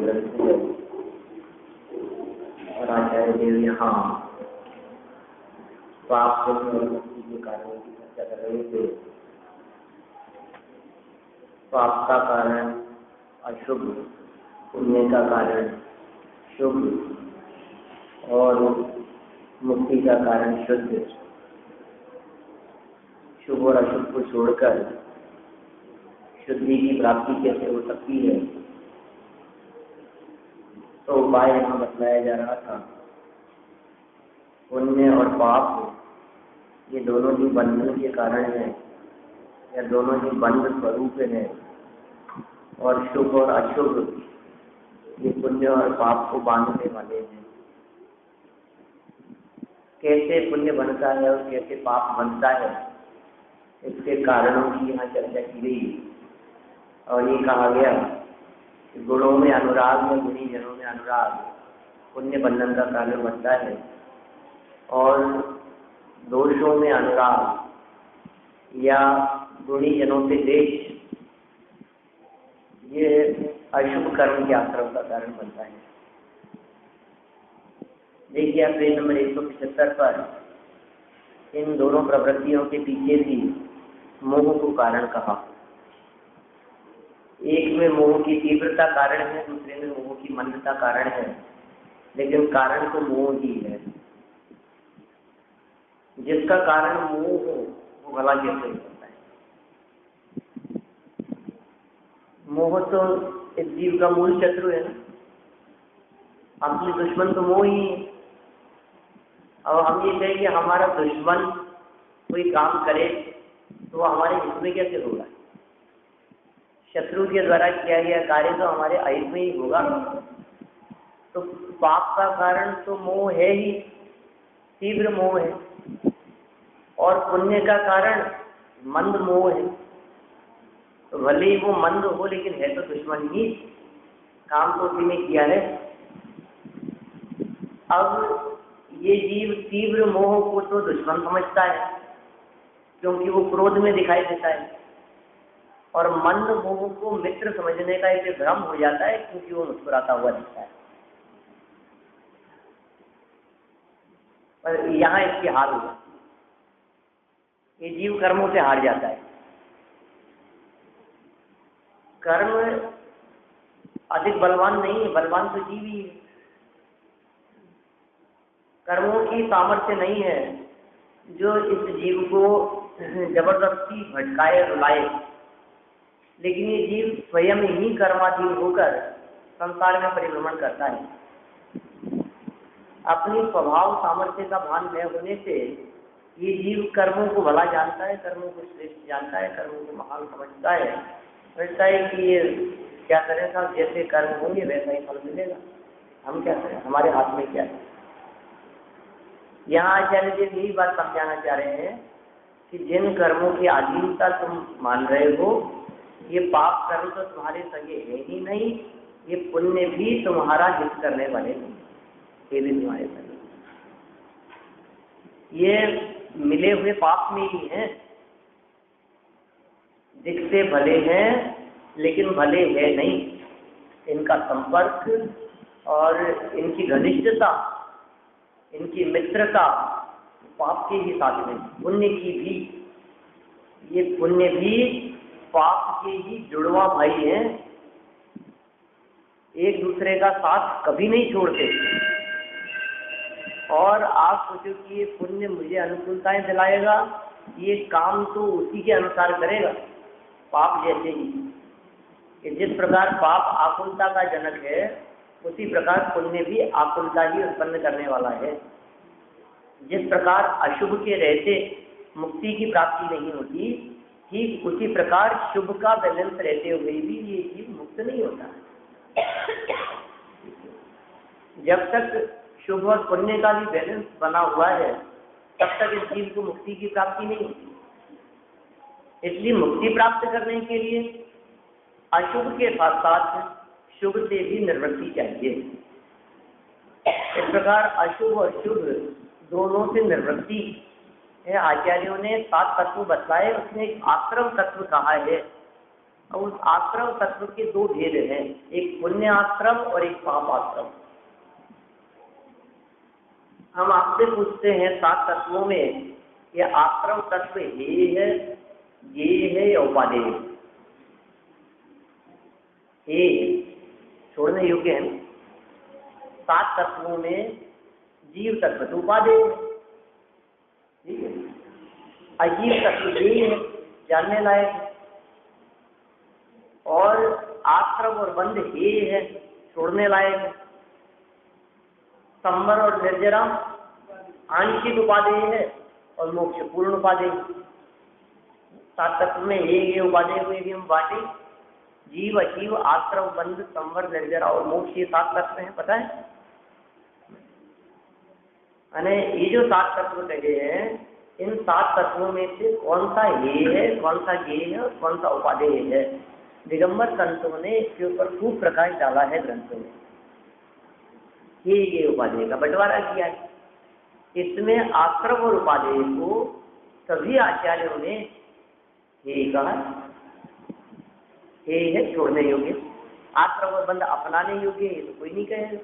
ग्रंथ है और आचार्य देव यहाँ पाप पुण्य और मुक्ति के कारणों की चर्चा कर रहे थे। पाप का कारण अशुभ, पुण्य का कारण शुभ और मुक्ति का कारण शुद्ध। शुभ और अशुभ को छोड़कर शुद्धि की प्राप्ति कैसे हो सकती है, तो उपाय यहाँ बतलाया जा रहा था। पुण्य और पाप ये दोनों ही बंधन के कारण हैं या दोनों ही बंध स्वरूप हैं, और शुभ और अशुभ ये पुण्य और पाप को बांधने वाले हैं। कैसे पुण्य बनता है और कैसे पाप बनता है, इसके कारणों की यहाँ चर्चा की गई और ये कहा गया कि गुणों में अनुराग या गुणी जनों में अनुराग पुण्य बंधन का कारण बनता है, और दोषों में अनुराग या गुणी जनों से देश ये अशुभ कर्म के आश्रम का कारण बनता है। देखिए आप पेज नंबर 175 पर इन दोनों प्रवृत्तियों के पीछे भी मोह को कारण कहा। एक में मोह की तीव्रता कारण है, दूसरे में मोह की मंदता कारण है, लेकिन कारण तो मोह ही है। जिसका कारण मोह हो वो भला कैसे होता है? मोह तो इस जीव का मूल शत्रु है ना, असली दुश्मन तो मोह ही है। अब हम ये कहें कि हमारा दुश्मन कोई काम करे तो हमारे हित में कैसे होगा? शत्रु के द्वारा किया गया कार्य तो हमारे अहित में ही होगा। तो पाप का कारण तो मोह है ही, तीव्र मोह है, और पुण्य का कारण मंद मोह है। तो भले ही वो मंद हो, लेकिन है तो दुश्मन ही, काम तो उसी ने किया है। अब ये जीव तीव्र मोह को तो दुश्मन समझता है क्योंकि वो क्रोध में दिखाई देता है, और मंद मोह को मित्र समझने का एक भ्रम हो जाता है क्योंकि वो मुस्कुराता हुआ दिखता है। पर यहाँ इसकी हार होगा, ये जीव कर्मों से हार जाता है। कर्म अधिक बलवान नहीं है, बलवान तो जीव ही है। कर्मों की सामर्थ्य नहीं है जो इस जीव को जबरदस्ती भटकाए रुलाए, लेकिन ये जीव स्वयं ही कर्माधीन होकर संसार में परिभ्रमण करता है। अपनी स्वभाव सामर्थ्य का भान न होने से ये जीव कर्मों को भला जानता है, कर्मों को श्रेष्ठ जानता है, कर्मों को महान समझता है, समझता है कि ये क्या करें साहब, जैसे कर्म होंगे वैसा ही फल मिलेगा, हम क्या करें, हमारे हाथ में क्या है। यहाँ आचार्य जी यही बात समझाना चाह रहे हैं कि जिन कर्मों की अधीनता तुम मान रहे हो, ये पाप कर्म तो तुम्हारे सगे है ही नहीं, ये पुण्य भी तुम्हारा हित करने वाले नहीं, ये भी तुम्हारे सगे, ये मिले हुए पाप में ही हैं। दिखते भले हैं लेकिन भले है नहीं। इनका संपर्क और इनकी घनिष्ठता, इनकी मित्रता पाप के ही साथ में, पुण्य की भी, ये पुण्य भी पाप के ही जुड़वा भाई हैं, एक दूसरे का साथ कभी नहीं छोड़ते। और आप सोचो कि ये पुण्य मुझे अनुकूलताएं दिलाएगा, ये काम तो उसी के अनुसार करेगा, पाप जैसे ही। कि जिस प्रकार पाप आकुलता का जनक है, उसी प्रकार पुण्य भी आकुलता ही उत्पन्न करने वाला है। जिस प्रकार अशुभ के रहते मुक्ति की प्राप्ति नहीं होती, ठीक उसी प्रकार शुभ का बैलेंस रहते हुए भी ये जीव मुक्त नहीं होता है। जब तक शुभ और पुण्य का भी बैलेंस बना हुआ है, तब तक इस जीव को मुक्ति की प्राप्ति नहीं होती। इसलिए मुक्ति प्राप्त करने के लिए अशुभ के साथ साथ शुभ से भी निवृत्ति चाहिए। इस प्रकार अशुभ और शुभ दोनों से निवृत्ति है। आचार्यों ने 7 तत्व बताए, उसने एक आश्रम तत्व कहा है अब उस आश्रम तत्व के दो भेद हैं, एक पुण्य आश्रम और एक पाप आश्रम। हम आपसे पूछते हैं 7 तत्वों में ये आश्रम तत्व ये है या उपादेय है? छोड़ने योग्य है। 7 तत्वों में जीव तत्व तो उपादेय है, ठीक है। अजीव तत्व ये है, जानने लायक है। और आश्रम और बंध ये है, छोड़ने लायक है। संवर और निर्जरा आंशिक उपादेय है और मोक्ष पूर्ण उपादेय। 7 तत्व में ये उपादेय हुए भी हम बांटे, जीव अजीव आश्रम बंध संवर निर्जरा और मोक्ष, ये 7 तत्व हैं, पता है। अने ये जो 7 तत्व कहे हैं, इन 7 तत्वों में से कौन सा ये है, कौन सा ये है और कौन सा उपादेय है, दिगंबर संतों ने इसके ऊपर खूब प्रकाश डाला है ग्रंथों में। ये उपादेय का बंटवारा किया है। इसमें आश्रम और उपादेय को सभी आचार्यों ने ये कहा, ये है छोड़ने योग्य। आश्रम और बंध अपनाने योग्य ये तो कोई नहीं कहेगा।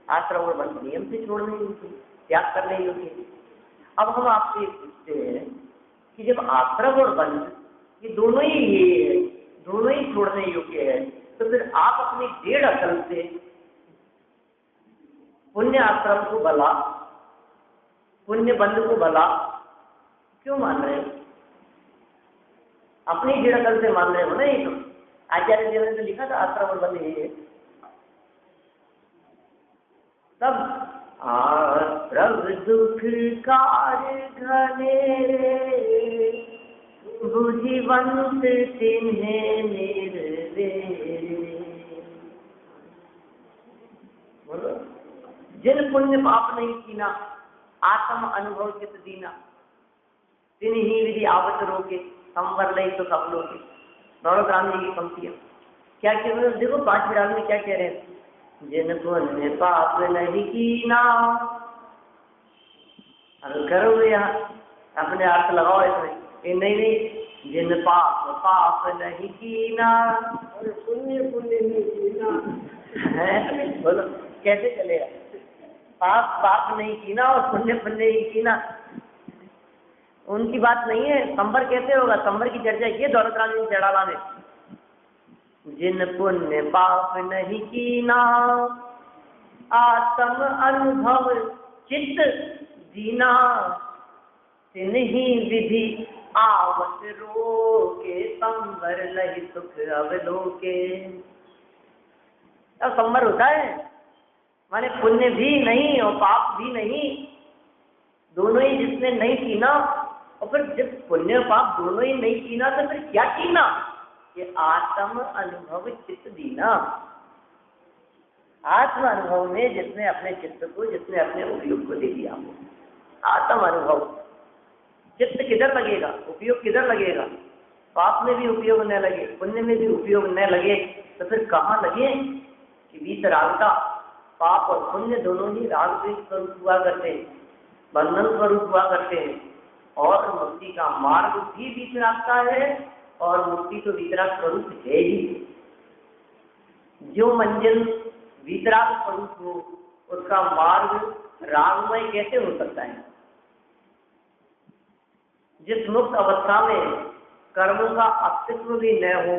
आश्रम और बंध नियम से छोड़ने योग्य, त्याग करने योग्य। अब हम आपसे पूछते हैं कि जब आश्रम और बंध ये दोनों ही ये है, दोनों ही छोड़ने योग्य है, तो फिर आप अपनी 1.5 अकल से पुण्य आश्रम को भला, पुण्य बंध को भला क्यों मान रहे हो? अपनी 1.5 अकल से मान रहे हो ना। ये तो आचार्य देव ने तो लिखा था आश्रम और बंध ये है। तब प्रभ दुख कार घनेरे बुझिवंत तिन्हे निर्वेरे। बोलो, जिन पुण्य पाप नहीं कीना, आत्म अनुभव चित दीना, तिन ही विधि आवत रोके, संवर लई तो सब लोगे। नौरत राम जी की पंक्तियां क्या कह रहे हैं? देखो 5 विराग में क्या कह रहे हैं? जिन पुण्य पाप नहीं कीना, करो यहाँ अपने अर्थ लगाओ इसमें, नहीं, जिन पाप नहीं कीना और पुण्य नहीं कीना है। बोलो कैसे चलेगा? पाप नहीं कीना और पुण्य नहीं कीना, उनकी बात नहीं है। संवर कैसे होगा? संवर की चर्चा ये दौलत राम जी चढ़ावा में, जिन पुण्य पाप नहीं कीना, आत्म अनुभव चित्त दीना, तिन्ही विधि आवत रोके, संवर लहि सुख अवलोके। अब संवर होता है माने पुण्य भी नहीं और पाप भी नहीं, दोनों ही जिसने नहीं कीना। और फिर जब पुण्य पाप दोनों ही नहीं कीना तो फिर क्या कीना? ये आत्म अनुभव चित्त दीना। आत्म अनुभव में जिसने अपने चित्त को, जिसने अपने उपयोग को दे दिया, आत्म अनुभव। चित्त किधर लगेगा? उपयोग किधर लगेगा? पाप में भी उपयोग न लगे, पुण्य में भी उपयोग न लगे, तो फिर कहाँ लगे? कि बीच रागता, पाप और पुण्य दोनों ही राग द्वेष स्वरूप हुआ करते हैं, बंधन स्वरूप हुआ करते हैं। और मुक्ति का मार्ग भी बीच रास्ता है, और मुक्ति तो वितराग स्वरूप है ही। जो मंजिल वितराग स्वरूप हो, उसका मार्ग रागमय कैसे हो सकता है? जिस मुक्त अवस्था में कर्मों का अस्तित्व भी न हो,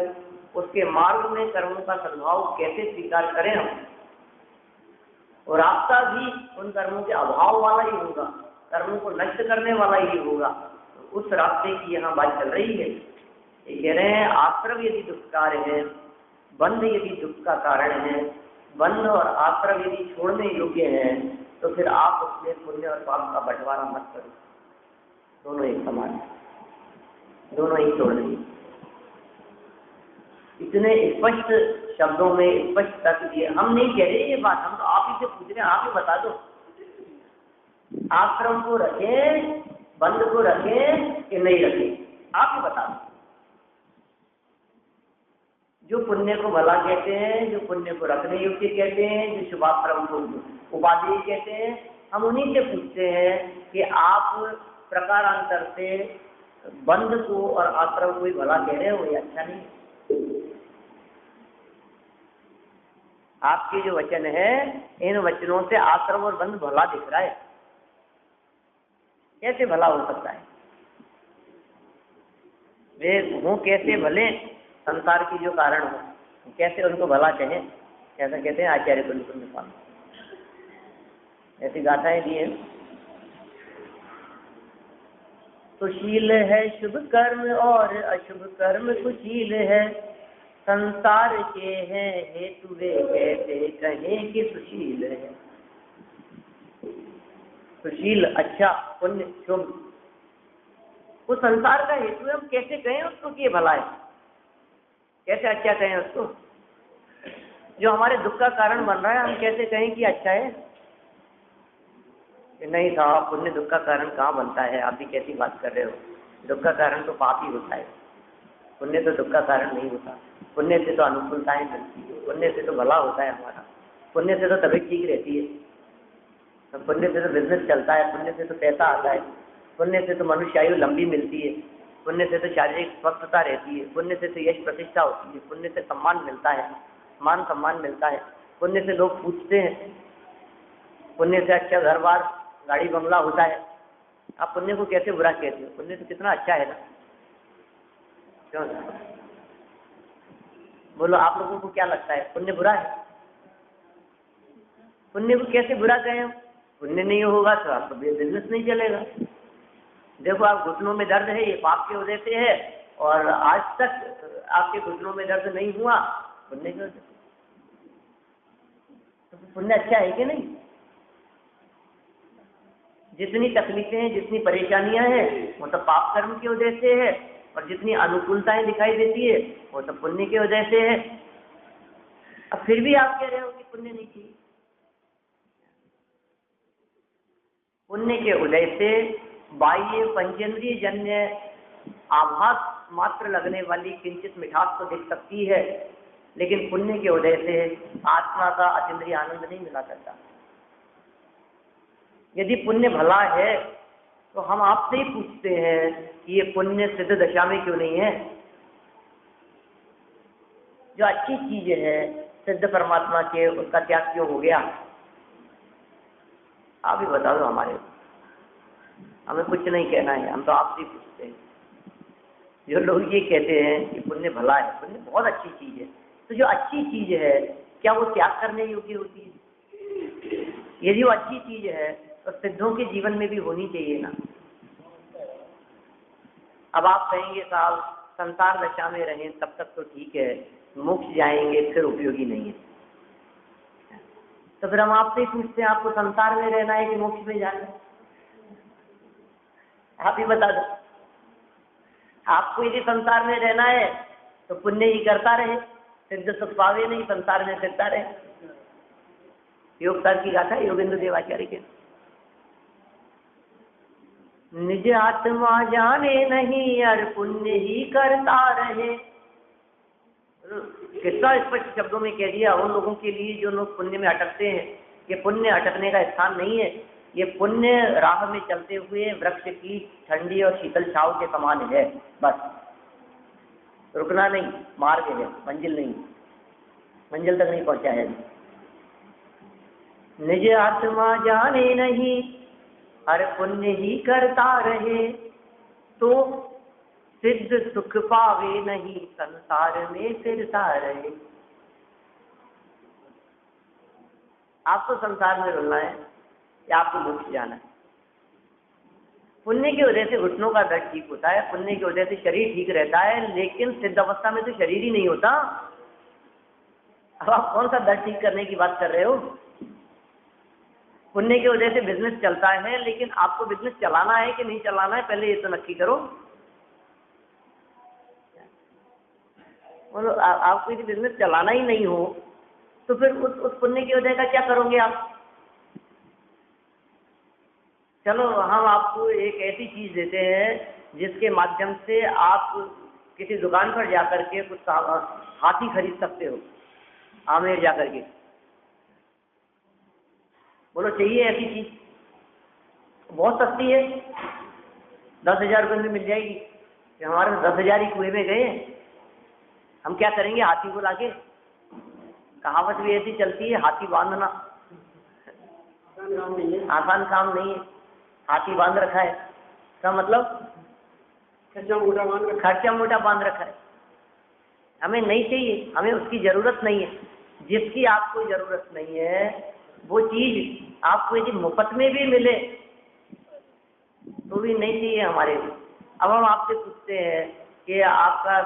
उसके मार्ग में कर्मों का सद्भाव कैसे स्वीकार करें हम? और रास्ता भी उन कर्मों के अभाव वाला ही होगा, कर्मों को नष्ट करने वाला ही होगा। तो उस रास्ते की यहाँ बात चल रही है। ये कह रहे हैं आश्रम यदि दुष्कार है, बंध यदि दुख का कारण है, बंध और आश्रम यदि छोड़ने योग्य है, तो फिर आप उसमें पुण्य और पाप का बंटवारा मत करो। दोनों एक समान, दोनों ही छोड़ने। इतने स्पष्ट शब्दों में स्पष्ट तक दिए। हम नहीं कह रहे ये बात, हम तो आप ही से पूछ रहे हैं, आप ही बता दो। आश्रम को रखें, बंध को रखें कि नहीं रखें, आप ही बता दो। जो पुण्य को भला कहते हैं, जो पुण्य को रखने योग्य कहते हैं, जो शुभाश्रम को उपादेय कहते हैं, हम उन्हीं से पूछते हैं कि आप प्रकारांतर से बंध को और आश्रम को ही भला कह रहे हो, ये अच्छा नहीं। आपके जो वचन है, इन वचनों से आश्रम और बंध भला दिख रहा है। कैसे भला हो सकता है? वे हूँ कैसे भले संसार की जो कारण हो, कैसे उनको भला कहें? ऐसा कहते हैं आचार्य कुलकुल स्वामी, ऐसी गाथाएं दी हैं। सुशील है शुभ कर्म और अशुभ कर्म कुशील है, संसार के हैं हेतु वे कैसे कहें कि सुशील है। सुशील अच्छा, पुण्य, शुभ, वो संसार का हेतु है, हम कैसे कहें उसको कि ये भला है? कैसे अच्छा कहें उसको? जो हमारे दुख का कारण बन रहा है, हम कैसे कहें कि अच्छा है? नहीं साहब, पुण्य दुख का कारण कहाँ बनता है? आप भी कैसी बात कर रहे हो? दुख का कारण तो पाप ही होता है, पुण्य तो दुख का कारण नहीं होता। पुण्य से तो अनुकूलताएं मिलती है, पुण्य से तो भला होता है हमारा, पुण्य से तो तबीयत ठीक रहती है, पुण्य से तो बिजनेस चलता है, पुण्य से तो पैसा आता है, पुण्य से तो मनुष्य आयु लंबी मिलती है, पुण्य से तो शारीरिक स्वस्थता रहती है, पुण्य से तो यश प्रतिष्ठा होती है, पुण्य से सम्मान मिलता है, मान सम्मान मिलता है, पुण्य से लोग पूछते हैं, पुण्य से अच्छा घर बार गाड़ी बंगला होता है। आप पुण्य को कैसे बुरा कहते हो? पुण्य तो कितना अच्छा है ना, क्यों? बोलो, आप लोगों को क्या लगता है पुण्य बुरा है? पुण्य को कैसे बुरा कहें? पुण्य नहीं होगा तो आपका बिजनेस नहीं चलेगा। देखो, आप घुटनों में दर्द है, ये पाप की वजह से है, और आज तक आपके घुटनों में दर्द नहीं हुआ, पुण्य की वजह से। तो पुण्य अच्छा है कि नहीं? जितनी तकलीफें हैं, जितनी परेशानियां हैं, वो सब पाप कर्म की वजह से है, और जितनी अनुकूलताएं दिखाई देती है वो सब पुण्य की वजह से है। अब फिर भी आप कह रहे हो कि पुण्य नहीं चाहिए। पुण्य के उदय से बाह्य पंचेंद्रिय जन्य आभास मात्र लगने वाली किंचित मिठास तो दिख सकती है, लेकिन पुण्य के उदय से आत्मा का अतीन्द्रिय आनंद नहीं मिला करता। यदि पुण्य भला है तो हम आपसे ही पूछते हैं कि ये पुण्य सिद्ध दशा में क्यों नहीं है? जो अच्छी चीज है सिद्ध परमात्मा के, उसका त्याग क्यों हो गया? आप ही बता दो हमारे को। हमें कुछ नहीं कहना है, हम तो आपसे ही पूछते हैं। जो लोग ये कहते हैं कि पुण्य भला है, पुण्य बहुत अच्छी चीज है, तो जो अच्छी चीज है क्या वो त्याग करने योग्य होती है? यदि वो अच्छी चीज है तो सिद्धों के जीवन में भी होनी चाहिए ना। अब आप कहेंगे साहब संसार दशा में रहें तब तक तो ठीक है, मोक्ष जाएंगे फिर उपयोगी नहीं है। तो फिर हम आपसे ही पूछते हैं, आपको संसार में रहना है कि मोक्ष में जाना है? आप ही बता दो। आपको यदि संसार में रहना है तो पुण्य ही करता रहे, सिद्ध सुख पावे नहीं, संसार में फिरता रहे। योग सार की गाथा योगेंद्र देवाचार्य के। निज आत्मा जाने नहीं और पुण्य ही करता रहे। कितना स्पष्ट शब्दों में कह दिया उन लोगों के लिए जो लोग पुण्य में अटकते हैं। ये पुण्य अटकने का स्थान नहीं है, ये पुण्य राह में चलते हुए वृक्ष की ठंडी और शीतल छाव के समान है। बस रुकना नहीं, मार्ग है, मंजिल नहीं, मंजिल तक नहीं पहुंचा है। निज आत्मा जाने नहीं हर पुण्य ही करता रहे, तो सिद्ध सुख पावे नहीं संसार में फिरता रहे। आपको संसार में रुलना है या आपको मोक्ष जाना है? पुण्य की वजह से घुटनों का दर्द ठीक होता है, पुण्य की वजह से शरीर ठीक रहता है, लेकिन सिद्ध अवस्था में तो शरीर ही नहीं होता। अब आप कौन सा दर्द ठीक करने की बात कर रहे हो? पुण्य की वजह से बिजनेस चलता है, लेकिन आपको बिजनेस चलाना है कि नहीं चलाना है पहले ये तो नक्की करो। बोलो, आपको यदि बिजनेस चलाना ही नहीं हो तो फिर उस पुण्य की वजह का क्या करोगे आप? चलो हम आपको एक ऐसी चीज देते हैं जिसके माध्यम से आप किसी दुकान पर जाकर के कुछ हाथी खरीद सकते हो, आमेर जाकर के। बोलो, चाहिए ऐसी चीज? बहुत सस्ती है, 10,000 रुपये में मिल जाएगी। हमारे 10,000 ही कुएं में गए, हम क्या करेंगे हाथी को लाके? कहावत भी ऐसी चलती है, हाथी बांधना आसान काम नहीं है। हाथी बांध रखा है का मतलब खर्चा मोटा बांध रखा है। हमें नहीं चाहिए, हमें उसकी जरूरत नहीं है। जिसकी आपको जरूरत नहीं है वो चीज आपको यदि मुफ्त में भी मिले तो भी नहीं चाहिए हमारे को। अब हम आपसे पूछते हैं कि आपका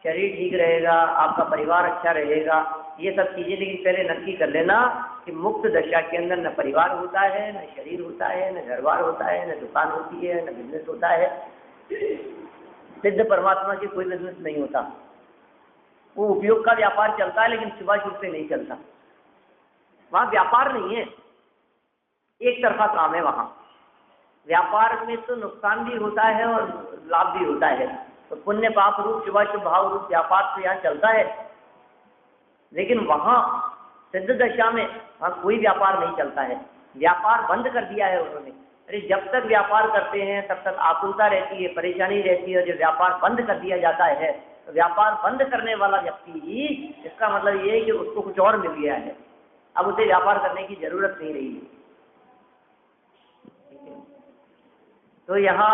शरीर ठीक रहेगा, आपका परिवार अच्छा रहेगा, ये सब चीजें, लेकिन पहले नक्की कर लेना कि मुक्त दशा के अंदर न परिवार होता है, न शरीर होता है, न घर बार होता है, न दुकान होती है, न बिजनेस होता है। सिद्ध परमात्मा की कोई बिजनेस नहीं होता। वो उपयोग का व्यापार चलता है लेकिन शुभाशुभ से नहीं चलता। वहां व्यापार नहीं है, एक तरफा काम है। वहां व्यापार में तो नुकसान भी होता है और लाभ भी होता है। तो पुण्य पाप रूप शुभाशुभ भाव रूप व्यापार तो यहाँ चलता है, लेकिन वहां सिद्ध दशा में वहां कोई व्यापार नहीं चलता है। व्यापार बंद कर दिया है उन्होंने। अरे जब तक व्यापार करते हैं तब तक आकुलता रहती है, परेशानी रहती है। जब व्यापार बंद कर दिया जाता है तो व्यापार बंद करने वाला व्यक्ति ही, इसका मतलब ये है कि उसको कुछ और मिल गया है, अब उसे व्यापार करने की जरूरत नहीं रही है। तो यहाँ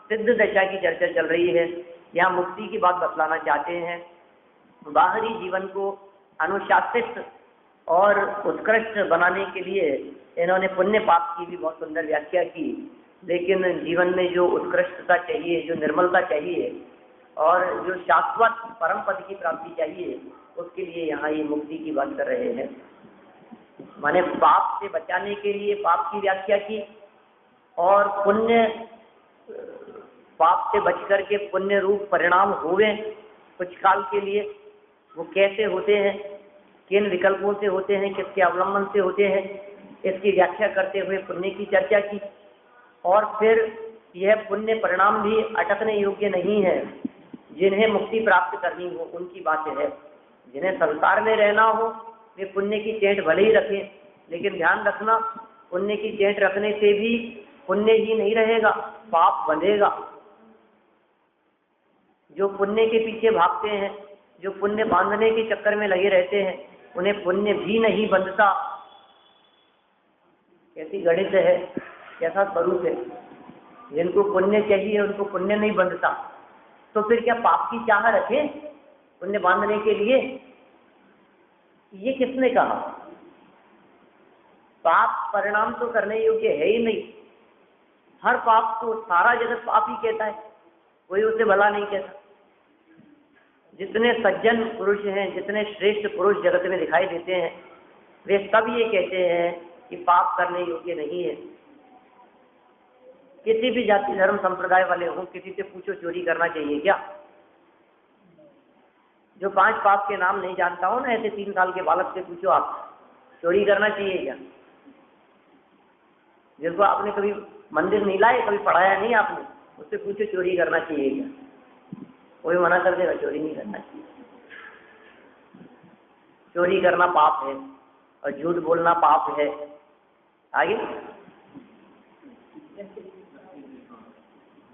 सिद्ध दशा की चर्चा चल रही है। यहाँ मुक्ति की बात बतलाना चाहते हैं। बाहरी जीवन को अनुशासित और उत्कृष्ट बनाने के लिए इन्होंने पुण्य पाप की भी बहुत सुंदर व्याख्या की। लेकिन जीवन में जो उत्कृष्टता चाहिए, जो निर्मलता चाहिए और जो शाश्वत परम पद की प्राप्ति चाहिए, उसके लिए यहाँ ये मुक्ति की बात कर रहे हैं। माने पाप से बचाने के लिए पाप की व्याख्या की, और पुण्य, पाप से बच करके पुण्य रूप परिणाम हुए कुछ काल के लिए, वो कैसे होते हैं, किन विकल्पों से होते हैं, किसके अवलंबन से होते हैं, इसकी व्याख्या करते हुए पुण्य की चर्चा की। और फिर यह पुण्य परिणाम भी अटकने योग्य नहीं है। जिन्हें मुक्ति प्राप्त करनी हो उनकी बात है। जिन्हें संसार में रहना हो वे पुण्य की चेट भले ही रखें, लेकिन ध्यान रखना पुण्य की चेट रखने से भी पुण्य ही नहीं रहेगा, पाप बंधेगा। जो पुण्य के पीछे भागते हैं, जो पुण्य बांधने के चक्कर में लगे रहते हैं, उन्हें पुण्य भी नहीं बंधता। कैसी गणित है, कैसा स्वरूप है। जिनको पुण्य चाहिए उनको पुण्य नहीं बंधता, तो फिर क्या पाप की चाह रखें पुण्य बांधने के लिए? ये किसने कहा? पाप परिणाम तो करने योग्य है ही नहीं। हर पाप को सारा जगत पाप ही कहता है, कोई उसे भला नहीं कहता। जितने सज्जन पुरुष हैं, जितने श्रेष्ठ पुरुष जगत में दिखाई देते हैं, वे सब ये कहते हैं कि पाप करने योग्य नहीं है। किसी भी जाति धर्म संप्रदाय वाले हों, किसी से पूछो चोरी करना चाहिए क्या? जो 5 पाप के नाम नहीं जानता हो ना, ऐसे 3 साल के बालक से पूछो आप चोरी करना चाहिए क्या? जिसको आपने कभी मंदिर नहीं लाए, कभी पढ़ाया नहीं आपने, उससे पूछो चोरी करना चाहिए क्या? कोई मना कर देगा चोरी नहीं करना चाहिए। चोरी करना पाप है और झूठ बोलना पाप है। आगे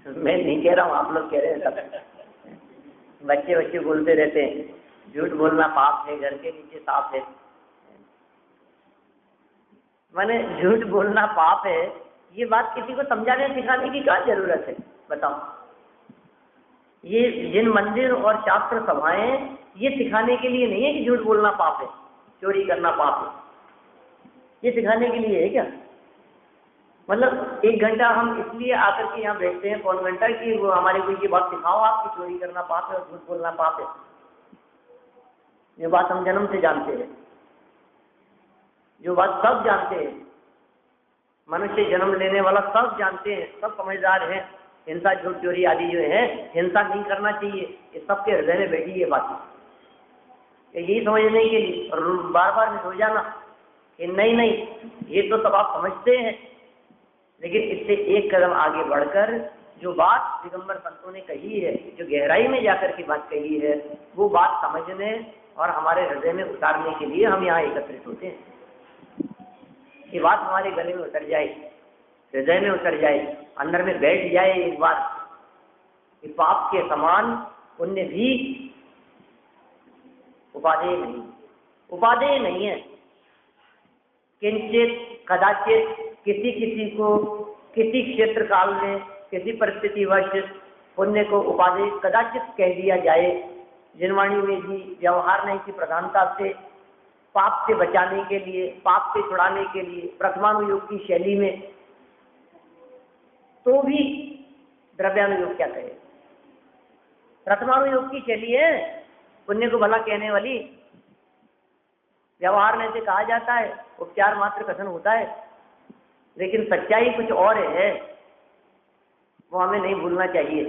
मैं नहीं कह रहा हूँ, आप लोग कह रहे हैं सब। बच्चे बोलते रहते हैं झूठ बोलना पाप है, घर के नीचे सांप है। माने झूठ बोलना पाप है, ये बात किसी को समझाने सिखाने की क्या जरूरत है? बताओ। ये जिन मंदिर और शास्त्र सभाएं ये सिखाने के लिए नहीं है कि झूठ बोलना पाप है, चोरी करना पाप है। ये सिखाने के लिए है क्या? मतलब 1 घंटा हम इसलिए आकर के यहाँ बैठते हैं, पौन घंटा, कि वो हमारे को ये बात सिखाओ आप कि चोरी करना पाप है और झूठ बोलना पाप है। ये बात हम जन्म से जानते हैं, जो बात सब जानते हैं, मनुष्य जन्म लेने वाला सब जानते हैं, सब समझदार हैं। हिंसा, झूठ, चोरी आदि जो है, हिंसा नहीं करना चाहिए, ये सबके हृदय में बैठी ये बात। यही समझने के लिए और बार बार हो जाना कि नहीं ये तो सब आप समझते हैं, लेकिन इससे एक कदम आगे बढ़कर जो बात दिगंबर संतों ने कही है, जो गहराई में जाकर की बात कही है, वो बात समझने और हमारे हृदय में उतारने के लिए हम यहाँ एकत्रित होते हैं। ये बात हमारे गले में उतर जाए, हृदय में उतर जाए, अंदर में बैठ जाए एक बार कि पाप के समान पुण्य भी उपादेय नहीं, उपादेय नहीं है। किंचित कदाचित किसी किसी को किसी क्षेत्र काल में किसी परिस्थितिवश पुण्य को उपादेय कदाचित कह दिया जाए। जिनवाणी में भी व्यवहार नहीं की प्रधानता से पाप से बचाने के लिए, पाप से छुड़ाने के लिए प्रथमानुयोग की शैली में, तो भी द्रव्यानुयोग क्या कहे। प्रथमानुयोग की शैली है पुण्य को भला कहने वाली, व्यवहार में से कहा जाता है, उपचार मात्र कथन होता है, लेकिन सच्चाई कुछ और है, वो हमें नहीं भूलना चाहिए।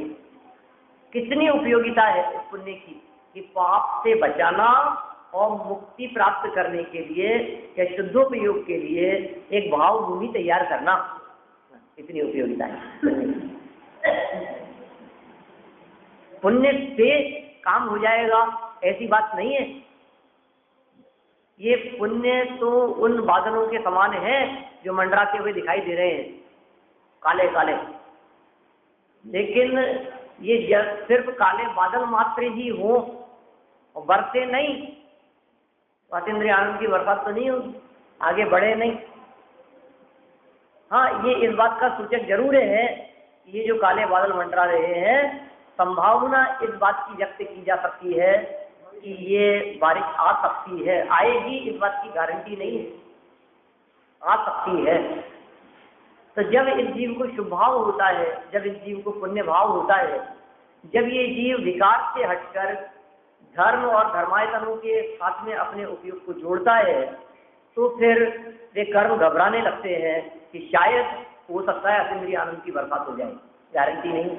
कितनी उपयोगिता है इस पुण्य की कि पाप से बचाना और मुक्ति प्राप्त करने के लिए या शुद्धोपयोग के लिए एक भाव भूमि तैयार करना, कितनी उपयोगिता है। पुण्य से काम हो जाएगा ऐसी बात नहीं है। ये पुण्य तो उन बादलों के समान है जो मंडराते हुए दिखाई दे रहे हैं, काले काले, लेकिन ये सिर्फ काले बादल मात्र ही हो और बरसे नहीं, स्वातंत्र्य आनंद की बरसात तो नहीं होगी, आगे बढ़े नहीं। हाँ, ये इस बात का सूचक जरूर है, ये जो काले बादल मंडरा रहे हैं, संभावना इस बात की व्यक्त की जा सकती है कि ये बारिश आ सकती है, आएगी इस बात की गारंटी नहीं है, आ सकती है। तो जब इस जीव को शुभ भाव होता है, जब इस जीव को पुण्य भाव होता है, जब ये जीव विकार से हटकर धर्म और धर्मायतनों के साथ में अपने उपयोग को जोड़ता है, तो फिर वे कर्म घबराने लगते हैं कि शायद हो सकता है अतीन्द्रिय आनंद की बरसात हो जाए, गारंटी नहीं।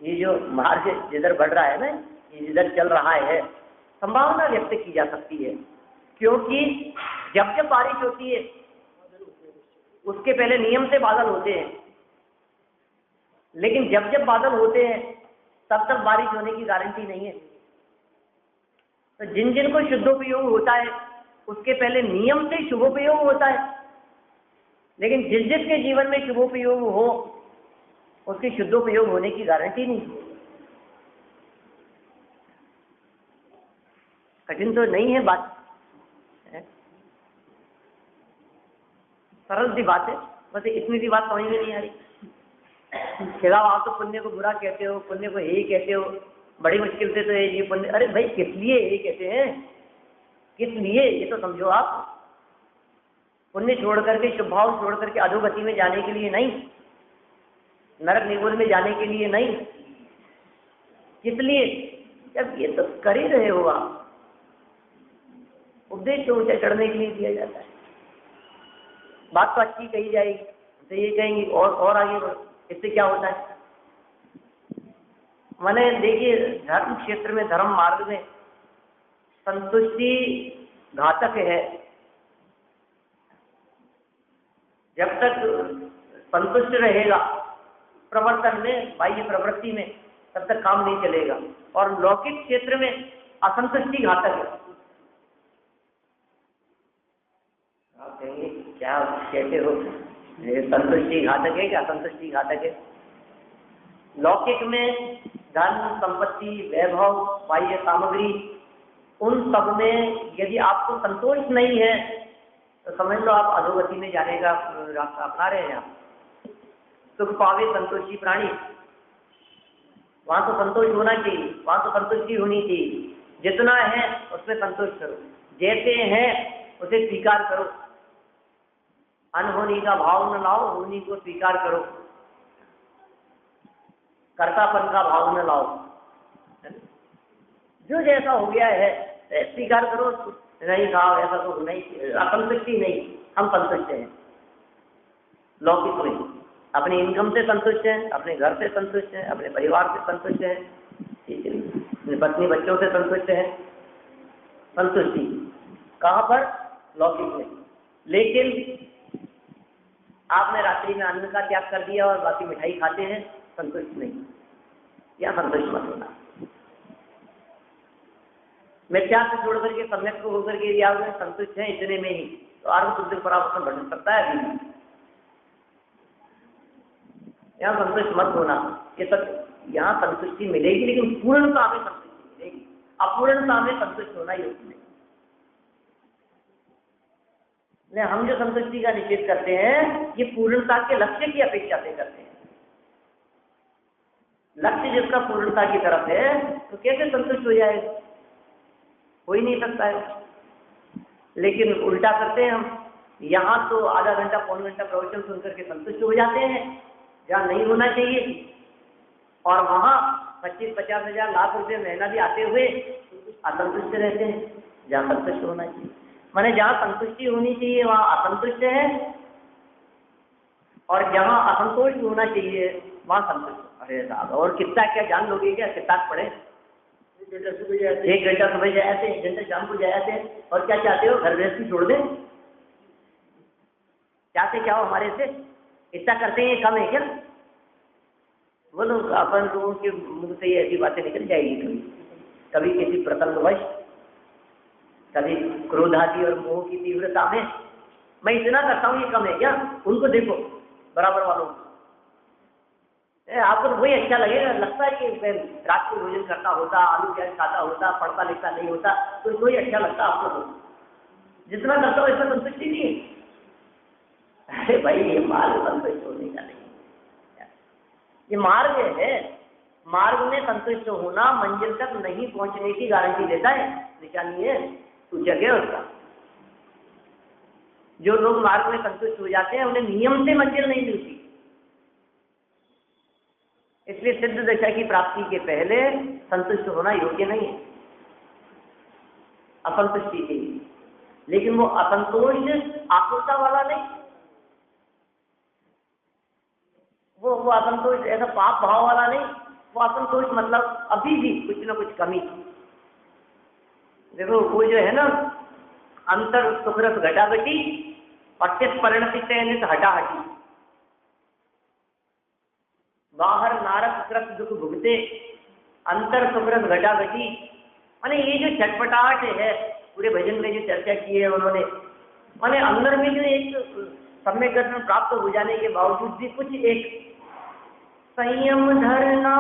ये जो मार्ग जिधर बढ़ रहा है ना, ये जिधर चल रहा है, संभावना व्यक्त की जा सकती है, क्योंकि जब जब बारिश होती है उसके पहले नियम से बादल होते हैं, लेकिन जब जब बादल होते हैं तब तक बारिश होने की गारंटी नहीं है। तो जिन जिन को शुद्धोपयोग होता है उसके पहले नियम से शुभोपयोग होता है, लेकिन जिस जिसके जीवन में शुभोपयोग हो उसके शुद्धोपयोग होने की गारंटी नहीं। कठिन तो नहीं है बात, सरल सी बात है, बस इतनी सी बात समझ में नहीं आ रही। खिलाओ, आप तो पुण्य को बुरा कहते हो, पुण्य को यही कहते हो, बड़ी मुश्किल से तो ये पुण्य, अरे भाई किस लिए यही कहते हैं, किस लिए, ये तो समझो आप। पुण्य छोड़ करके, शुभ भाव छोड़ करके अधोगति में जाने के लिए नहीं, नरक निगोल में जाने के लिए नहीं, किस लिए, जब ये तो कर ही रहे हो आप, उपदेश तो ऊंचा चढ़ने के लिए दिया जाता है। बात तो अच्छी कही जाएगी तो ये कहेंगे और आगे बढ़ो, इससे क्या होता है। मैंने देखिए, धर्म क्षेत्र में, धर्म मार्ग में संतुष्टि घातक है। जब तक संतुष्ट रहेगा प्रवर्तन में, बाह्य प्रवृत्ति में, तब तक काम नहीं चलेगा। और लौकिक क्षेत्र में असंतुष्टि घातक है। आप कहेंगे क्या कहते हो, संतुष्टि घातक है कि असंतुष्टि घातक है। लौकिक में धन, संपत्ति, वैभव, बाह्य सामग्री, उन सब में यदि आपको संतोष नहीं है तो समझ लो आप अधोगति में जाने का रास्ता अपना रहे हैं। आप सुख पावे संतोषी प्राणी, वहां तो संतोष होना चाहिए, वहां तो संतुष्टि होनी चाहिए। जितना है उसमें संतोष करो, जैसे हैं उसे स्वीकार करो, अनहोनी का भाव न लाओ, होनी को स्वीकार करो, कर्तापन का भाव न लाओ। जो जैसा हो गया है स्वीकार करो, नहीं खाओ ऐसा तो नहीं, असंतुष्टि नहीं, हम संतुष्ट हैं। लौकिक में अपनी इनकम से संतुष्ट हैं, अपने घर से संतुष्ट हैं, अपने परिवार से संतुष्ट हैं, अपने पत्नी बच्चों से संतुष्ट हैं। संतुष्टि कहाँ पर? लौकिक में। लेकिन आपने रात्रि में अन्न का त्याग कर दिया और बाकी मिठाई खाते हैं, संतुष्ट नहीं, या संतुष्ट मत होना। मैं त्याग से छोड़ करके सम्यक को होकर के या संतुष्ट है इतने में ही, तो आर्म शुद्ध परावर्तन बढ़ सकता है अभी। यहाँ संतुष्ट मत होना। ये तक यहाँ संतुष्टि मिलेगी, लेकिन पूर्णता में संतुष्टि मिलेगी, अपूर्णता में संतुष्ट होना योग्य नहीं। हम जो संतुष्टि का निषेध करते हैं ये पूर्णता के लक्ष्य की अपेक्षा से करते हैं। लक्ष्य जिसका पूर्णता की तरफ है तो कैसे संतुष्ट हो जाएगा, हो ही नहीं सकता है। लेकिन उल्टा करते हैं हम, यहाँ तो आधा घंटा पौन घंटा प्रवचन सुनकर के संतुष्ट हो जाते हैं जहाँ नहीं होना चाहिए, और वहाँ 25-50 हजार लाख रुपए महीना भी आते हुए असंतुष्ट रहते हैं जहाँ संतुष्ट होना चाहिए। माने जहाँ संतुष्टि होनी चाहिए वहाँ असंतुष्ट है, और जहाँ असंतोष होना चाहिए वहाँ संतुष्ट। अरे साहब, और कितना क्या जान लोगे क्या, कितना पढ़े, 1 घंटा सुबह जाया थे, 1 घंटा शाम को जाया थे, और क्या चाहते हो घर गृहस्थी छोड़ दें? चाहते क्या हो हमारे से? इतना करते हैं कम है क्या? वो लोग अपन लोगों के मुंह से ऐसी बातें निकल जाएगी कभी किसी प्रसंगवश, कभी क्रोध आदि और मोह की तीव्रता में मैं इतना करता हूँ, ये कम है क्या? उनको देखो बराबर वालों को, आपको तो वही अच्छा लगेगा। लगता है कि रात को भोजन करता होता, आलू प्याज खाता होता, पढ़ता लिखता नहीं होता, तो वही अच्छा लगता आपको। जितना करता हो इसमें संतुष्टि नहीं है। अरे भाई, ये मार्ग संतुष्ट होने का नहीं, ये मार्ग है। मार्ग में संतुष्ट होना मंजिल तक नहीं पहुंचने की गारंटी देता है, निशानी है, सूचक है उसका। जो लोग मार्ग में संतुष्ट हो जाते हैं उन्हें नियम से मंजिल नहीं मिलती। इसलिए सिद्ध दशा की प्राप्ति के पहले संतुष्ट होना योग्य नहीं है, असंतुष्टि के लिए। लेकिन वो असंतोष आकुलता वाला नहीं, वो असंतोष ऐसा पाप भाव वाला नहीं। वो असंतोष मतलब अभी भी कुछ ना कुछ कमी। देखो वो जो है ना, अंतर सुखरस घटाघटी और चित परिणति चयनित हटाहटी, बाहर नारक कृत दुख भुगते, अंतर सुखरस घटाघटी। माने ये जो छटपटाहट है पूरे भजन में जो चर्चा की है उन्होंने, माने अंदर में जो एक सम्यक दर्शन प्राप्त हो जाने के बावजूद भी कुछ एक संयम धरना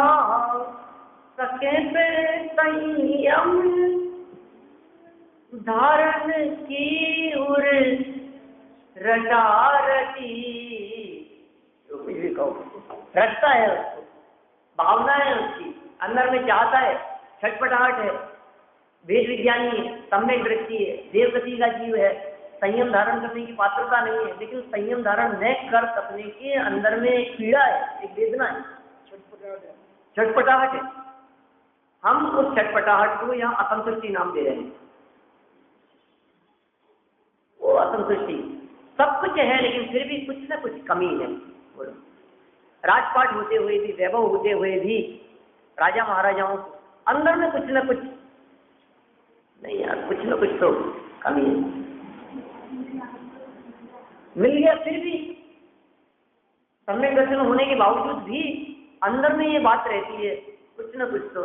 सके पे संयम धारण की उर रटा रटी, जो कुछ भी कहो रटता है उसको, भावना है उसकी, अंदर में चाहता है, छटपटाहट है, वेद विज्ञानी है, सम्यक दृष्टि है, देवगति का जीव है, संयम धारण करने की पात्रता नहीं है, लेकिन संयम धारण न कर सकने के अंदर में एक पीड़ा है, एक वेदना है, छटपटाहट है। हम उस छटपटाहट को यहाँ असंतुष्टि नाम दे रहे हैं। वो असंतुष्टि सब कुछ है लेकिन फिर भी कुछ ना कुछ कमी है। बोलो, राजपाट होते हुए भी, वैभव होते हुए भी, राजा महाराजाओं अंदर में कुछ ना कुछ नहीं यार, कुछ ना कुछ तो कमी है। मिल गया फिर भी, सम्यक दर्शन होने के बावजूद भी अंदर में ये बात रहती है, कुछ ना कुछ तो।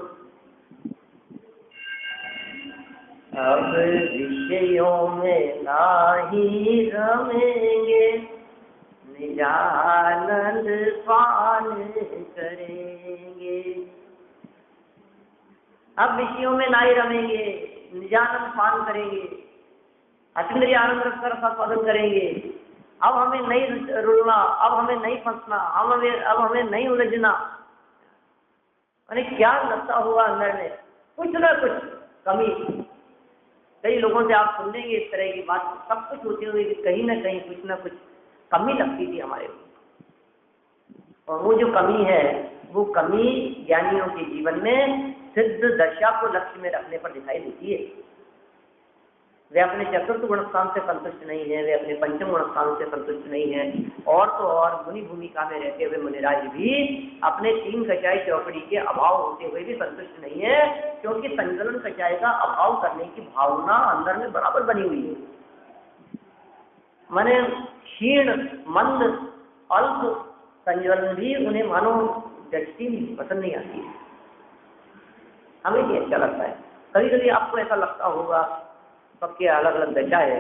अब विषयों में नाही रमेंगे, निजानंद पान करेंगे। अब विषयों में नहीं रमेंगे, निजानंद पान करेंगे, अतीन्द्रिय आनंद रस आस्वादन करेंगे। अब हमें नहीं रुलना, अब हमें नहीं फंसना, अब हमें नहीं उलझना। अरे क्या लगता हुआ अंदर में कुछ ना कुछ कमी। कई लोगों से आप सुन लेंगे इस तरह की बात, सब कुछ होते हुए कहीं ना कहीं कुछ ना कुछ कमी लगती थी हमारे को। और वो जो कमी है, वो कमी ज्ञानियों के जीवन में सिद्ध दशा को लक्ष्य में रखने पर दिखाई देती है। वे अपने चतुर्थ गुणस्थान से संतुष्ट नहीं है, वे अपने पंचम गुणस्थान से संतुष्ट नहीं है, और तो और मुनि भूमिका में रहते हुए मुनिराज भी अपने 3 कचाई चौकड़ी के अभाव होते हुए भी संतुष्ट नहीं है, क्योंकि संकलन कचाई का अभाव करने की भावना अंदर में बराबर बनी हुई है। माने क्षीण मंद अल्प संज्वलन भी उन्हें मानो दृष्टि पसंद नहीं आती है, हमें भी अच्छा लगता है। कभी कभी आपको ऐसा लगता होगा, सबके अलग अलग दशा है,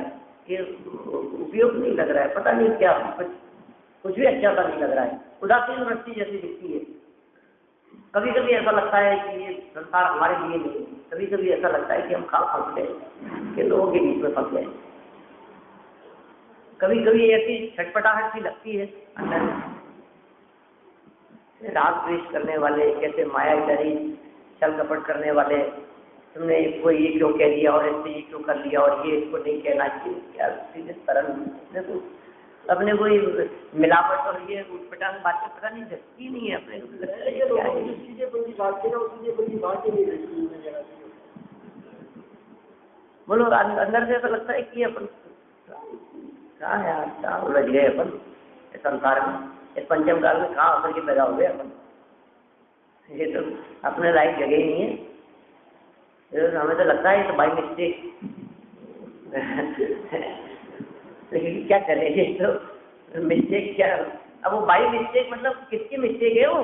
ये उपयोग नहीं लग रहा है, पता नहीं क्या, कुछ भी अच्छा सा नहीं लग रहा है, उदासीन वृत्ति जैसी दिखती है। कभी कभी ऐसा लगता है कि ये संसार हमारे लिए नहीं है, कभी कभी ऐसा लगता है कि हम कहाँ फंस गए, कि लोगों के बीच में फंस गए। कभी कभी ऐसी छटपटाहट सी लगती है अंदर में, राग द्वेष करने वाले, कैसे मायाचारी छल कपट करने वाले, तुमने इसको ये क्यों कह दिया और इससे ये क्यों कर लिया और ये इसको नहीं कहना चाहिए, क्या सीधे सरल। देखो अपने कोई मिलावट और ये उठपटांग बातें पता नहीं जगती नहीं है अपने को। बोलो अंदर से ऐसा लगता है कि अपन कहाँ है, कहाँ उलझ गए अपन इस संसार में, इस पंचम काल में कहाँ आकर के पैदा हो गए अपन। ये तो अपने लायक जगह ही नहीं है। तो हमें तो लगता है तो बाई मिस्टेक लेकिन क्या करेंगे, तो मिस्टेक क्या, अब वो बाई मिस्टेक मतलब किसकी मिस्टेक है, वो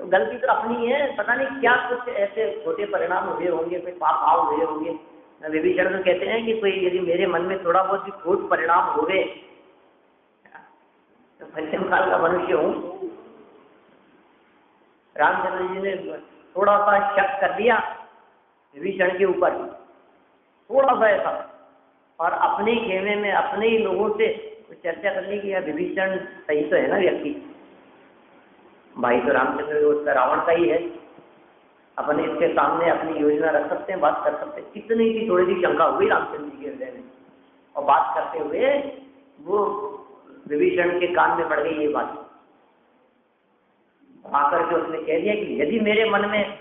गलती तो अपनी है। पता नहीं क्या कुछ ऐसे छोटे परिणाम हुए होंगे, कोई पाप भाव हुए होंगे। विभीषण तो कहते हैं कि कोई यदि मेरे मन में थोड़ा बहुत भी खोट परिणाम हुए तो पंचम काल का मनुष्य हूँ। रामचंद्र जी ने थोड़ा सा शक कर लिया विभीषण के ऊपर, थोड़ा सा ऐसा, और अपने खेमे में अपने ही लोगों से चर्चा करने की, विभीषण सही तो है ना व्यक्ति, भाई तो रामचंद्र उसका रावण का ही है, अपन इसके सामने अपनी योजना रख सकते हैं, बात कर सकते हैं। कितनी की थोड़ी सी शंका हुई रामचंद्र जी के हृदय में, और बात करते हुए वो विभीषण के कान में पड़ गई ये बात। आकर के उसने कह दिया कि यदि मेरे मन में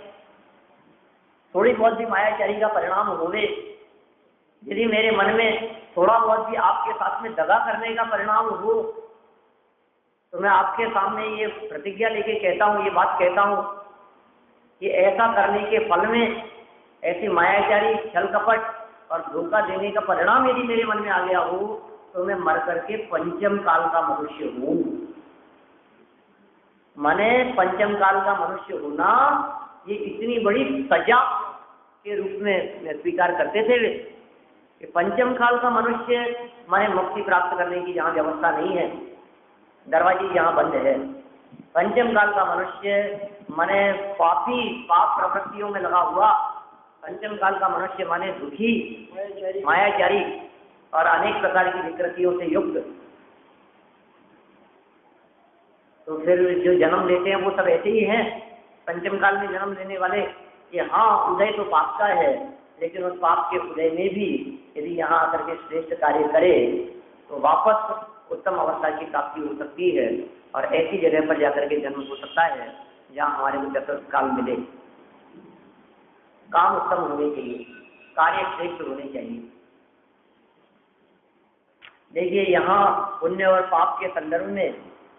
थोड़ी बहुत भी मायाचारी का परिणाम होवे, यदि मेरे मन में थोड़ा बहुत भी आपके साथ में दगा करने का परिणाम हो, तो मैं आपके सामने ये प्रतिज्ञा लेके कहता हूँ, ये बात कहता हूँ कि ऐसा करने के फल में, ऐसी मायाचारी छल कपट और धोखा देने का परिणाम यदि मेरे मन में आ गया हो, तो मैं मर करके पंचम काल का मनुष्य हूँ। माने पंचम काल का मनुष्य होना ये इतनी बड़ी सजा के रूप में स्वीकार करते थे वे, कि पंचम काल का मनुष्य माने मुक्ति प्राप्त करने की जहाँ व्यवस्था नहीं है, दरवाजे जहाँ बंद है। पंचम काल का मनुष्य माने पापी, पाप प्रवृत्तियों में लगा हुआ। पंचम काल का मनुष्य माने दुखी, मायाचारी और अनेक प्रकार की विकृतियों से युक्त। तो फिर जो जन्म लेते हैं वो सब ऐसे ही हैं पंचम काल में जन्म लेने वाले, कि हाँ उदय तो पाप का है, लेकिन उस पाप के उदय में भी यदि यहाँ आकर के श्रेष्ठ कार्य करे तो वापस उत्तम अवस्था की प्राप्ति हो सकती है, और ऐसी जगह पर जाकर के जन्म हो सकता है जहाँ हमारे को चतुर्थ काल मिले। काम उत्तम होने चाहिए, कार्य श्रेष्ठ होने चाहिए। देखिए यहाँ पुण्य और पाप के संदर्भ में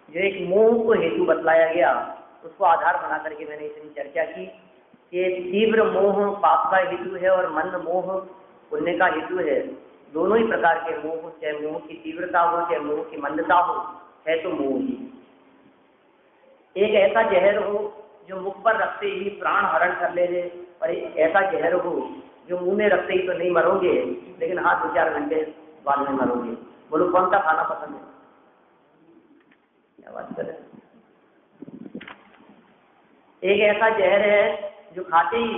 जो एक मोह को हेतु बतलाया गया, उसको आधार बना करके मैंने इतनी चर्चा की कि तीव्र मोह पाप का हेतु है और मंद मोह पुण्य का हेतु है। दोनों ही प्रकार के मोह, चाहे मोह की तीव्रता हो चाहे मोह की मंदता हो, है तो मोह ही। एक ऐसा जहर हो जो मुख पर रखते ही प्राण हरण कर ले, और एक ऐसा जहर हो जो मुंह में रखते ही तो नहीं मरोगे, लेकिन हाँ 2-4 घंटे बाद में मरोगे। बोलो कौन सा खाना पसंद है? क्या बात करें। एक ऐसा जहर है जो खाते ही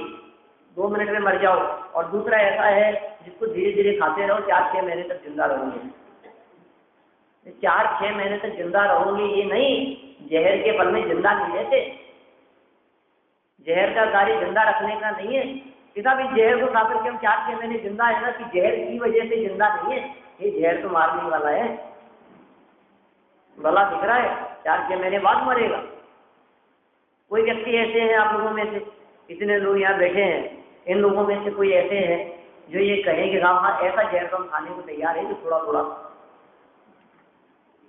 2 मिनट में मर जाओ, और दूसरा ऐसा है जिसको धीरे धीरे खाते रहो, 4-6 महीने तक जिंदा रहोगे। 4-6 महीने तक जिंदा रहोगे ये नहीं, जहर के फल में जिंदा नहीं रहते। जहर का कार्य जिंदा रखने का नहीं है। किसी भी जहर को खाकर के हम 4-6 महीने जिंदा है ना, कि जहर की वजह से जिंदा नहीं है, ये जहर तो मारने वाला है। गला दिख रहा है, 4-6 महीने बाद मरेगा। कोई व्यक्ति ऐसे हैं आप लोगों में से, इतने लोग यहाँ बैठे हैं, इन लोगों में से कोई ऐसे हैं जो ये कहें कि हाँ ऐसा जहर हम खाने को तैयार है जो थोड़ा थोड़ा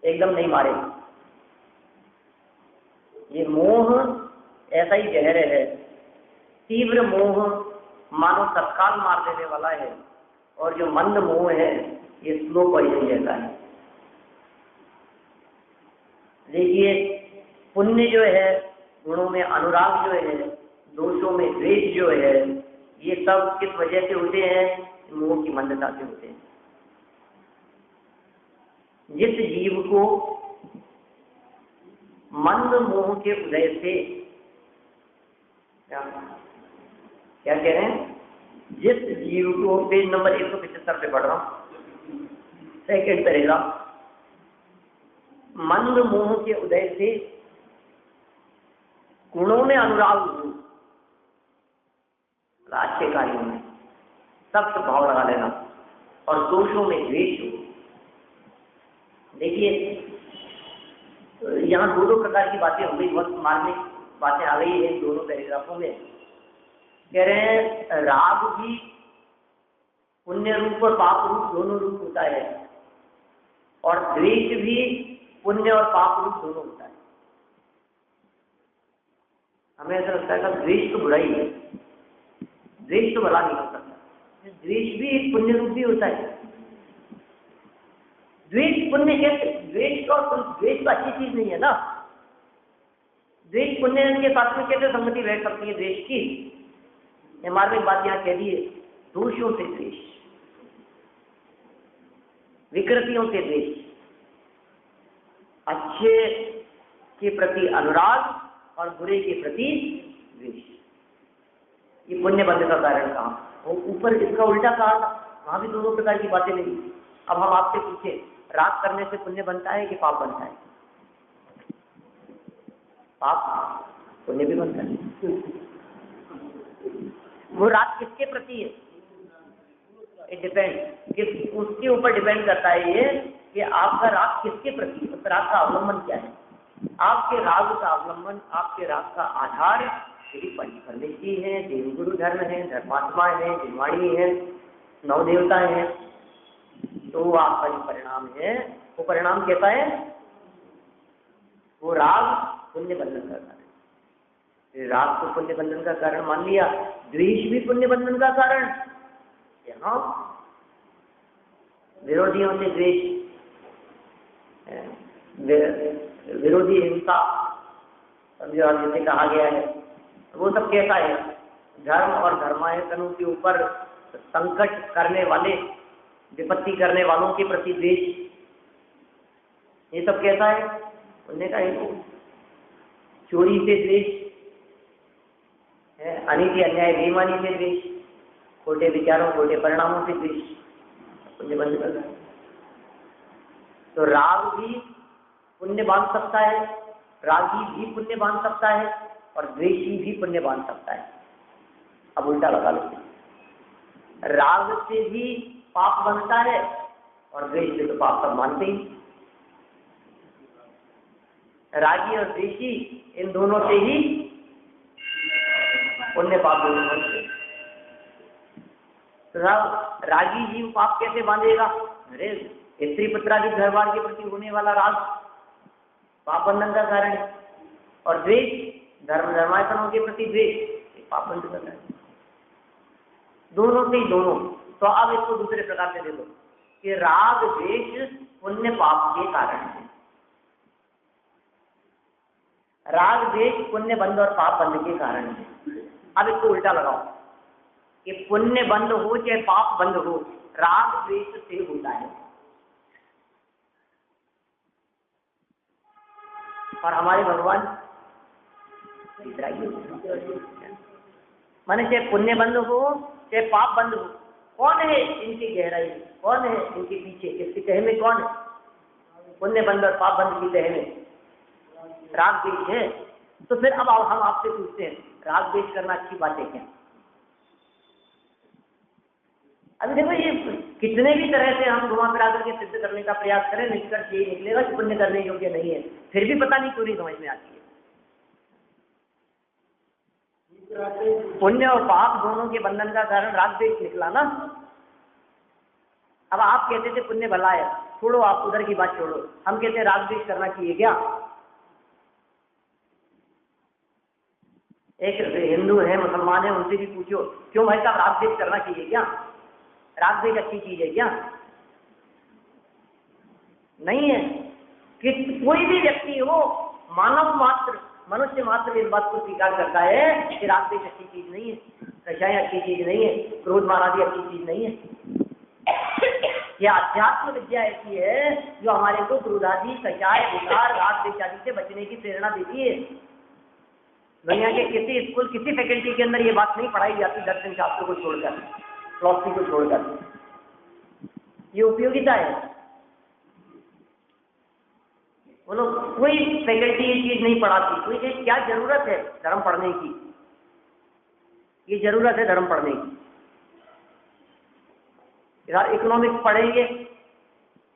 एकदम नहीं मारे। ये मोह ऐसा ही जहर है, तीव्र मोह मानो तत्काल मार देने वाला है, और जो मंद मोह है ये स्लो पॉइजन जैसा है। देखिए पुण्य जो है, गुणों में अनुराग जो है, दोषों में द्वेष जो है, ये सब किस वजह से होते हैं? मोह की मंदता से होते हैं। जिस जीव को मंद मोह के उदय से क्या कह रहे हैं? जिस जीव को, पेज नंबर 175 पे पढ़ रहा हूं, सेकेंड पैराग्राफ, मंद मोह के उदय से गुणों में अनुराग हो, अच्छे कार्यों में सख्त भाव लगा लेना, और दोषों में द्वेष हो। देखिए यहाँ दो प्रकार की बातें हो गई, बहुत मार्मिक बातें आ गई है इन दोनों पैराग्राफों में। कह रहे हैं राग भी पुण्य रूप और पाप रूप दोनों रूप होता है, और द्वेष भी पुण्य और पाप रूप दोनों होता है। हमें ऐसा लगता है कि द्वेष तो बुरा ही है, द्वेष तो भला नहीं हो सकता, द्वेष भी एक पुण्य रूप भी होता है। द्वेष पुण्य कैसे? द्वेष तो अच्छी चीज नहीं है ना। द्वेष पुण्य के साथ में कैसे संगति बैठ सकती है द्वेष की? ये मार्मिक बात यहाँ कह दी है। दोषों से द्वेष, विकृतियों से द्वेष, अच्छे के प्रति अनुराग और बुरे के प्रति द्वेष, ये पुण्य बंध का कारण कहा। और ऊपर इसका उल्टा कहा था, वहां भी दोनों प्रकार की बातें मिली। अब हम आपसे पूछे, राग करने से पुण्य बनता है कि पाप बनता है? पाप, पुण्य भी बनता है। वो राग किसके प्रति है? इट डिपेंड, किस उसके ऊपर डिपेंड करता है ये कि आपका राग किसके प्रति, उस राग का अवलंबन क्या है। आपके राग का अवलंबन, आपके राग का आधार श्री पंचपरमेश्वरी है, देवगुरु धर्म है, धर्मात्मा है, जिनवाणी है, नौ देवता है, तो आपका जो परिणाम है वो परिणाम कैसा है? वो राग पुण्य बंधन का कारण। राग को पुण्य बंधन का कारण मान लिया, द्वेष भी पुण्य बंधन का कारण। यहाँ विरोधियों से द्वेष, विरोधी हिंसा जैसे कहा गया है, वो सब कैसा है? धर्म और धर्मायतनों के ऊपर संकट करने वाले, विपत्ति करने वालों के प्रति द्वेष, ये सब कैसा है? उन्होंने कहा चोरी से द्वेष, अनीति अन्याय बेईमानी से द्वेष, खोटे विचारों खोटे परिणामों से द्वेष, पुण्य बंध करना है। तो राग भी पुण्य बांध सकता है, रागी भी पुण्य बांध सकता है, और द्वेषी भी पुण्य बांध सकता है। अब उल्टा लगा लो, राग से भी पाप बनता है और द्वेष से तो पाप सब मानते ही। रागी और द्वेषी इन दोनों से ही पुण्य पाप दोनों बनते। तो रागी जीव पाप कैसे बांधेगा? अरे स्त्री पुत्रादि घरवार के प्रति होने वाला राग पाप बंधन का कारण है, और द्वेष धर्म धर्मायतनों के प्रति द्वेष पाप बंधन का कारण है। दोनों से ही दोनों। तो अब इसको दूसरे प्रकार से देखो कि राग द्वेष पुण्य पाप के कारण है। राग द्वेष पुण्य बंध और पाप बंध के कारण है। अब इसको उल्टा लगाओ कि पुण्य बंध हो चाहे पाप बंध हो, राग द्वेष से होता है। और हमारे भगवान माने चाहे पुण्य बंध हो चाहे पाप बंध हो, कौन है इनकी गहराई, कौन है इनके पीछे, इसकी तह में कौन है? पुण्य बंध और पाप बंध की तह में राग द्वेष है। तो फिर अब हम आपसे पूछते हैं, राग द्वेष करना अच्छी बात है क्या? अभी देखो, ये कितने भी तरह से हम घुमा फिरा करके सिद्ध करने का प्रयास करें, निष्कर्ष यही निकलेगा कि पुण्य करने योग्य नहीं है। फिर भी पता नहीं क्यों नहीं समझ में आती है। पुण्य और पाप दोनों के बंधन का कारण राग द्वेष निकला ना। अब आप कहते थे पुण्य भला है, छोड़ो, आप उधर की बात छोड़ो, हम कहते हैं राग द्वेष करना चाहिए क्या? एक हिंदू है, मुसलमान है, उनसे भी पूछो, क्यों भाई साहब राग द्वेष करना चाहिए क्या? राग द्वेष अच्छी चीज है क्या? नहीं है। कि कोई भी व्यक्ति हो, मानव मात्र, मनुष्य मात्र इस बात को स्वीकार करता है कि राग द्वेष अच्छी चीज नहीं है, कषाय अच्छी चीज नहीं है, क्रोध मान आदि अच्छी चीज नहीं है। यह अध्यात्म विद्या ऐसी है जो हमारे को क्रोध आदि, कषाय, विकार, राग द्वेष आदि से बचने की प्रेरणा देती है। दुनिया के किसी स्कूल, किसी फैकल्टी के अंदर ये बात नहीं पढ़ाई जाती दर्शन शास्त्र को छोड़कर, फिलॉसफी को छोड़कर। ये उपयोगिता है। बोलो, कोई फैकल्टी ये चीज नहीं पढ़ाती, कोई चीज, क्या जरूरत है धर्म पढ़ने की? ये जरूरत है धर्म पढ़ने की। यार इकोनॉमिक्स पढ़ेंगे,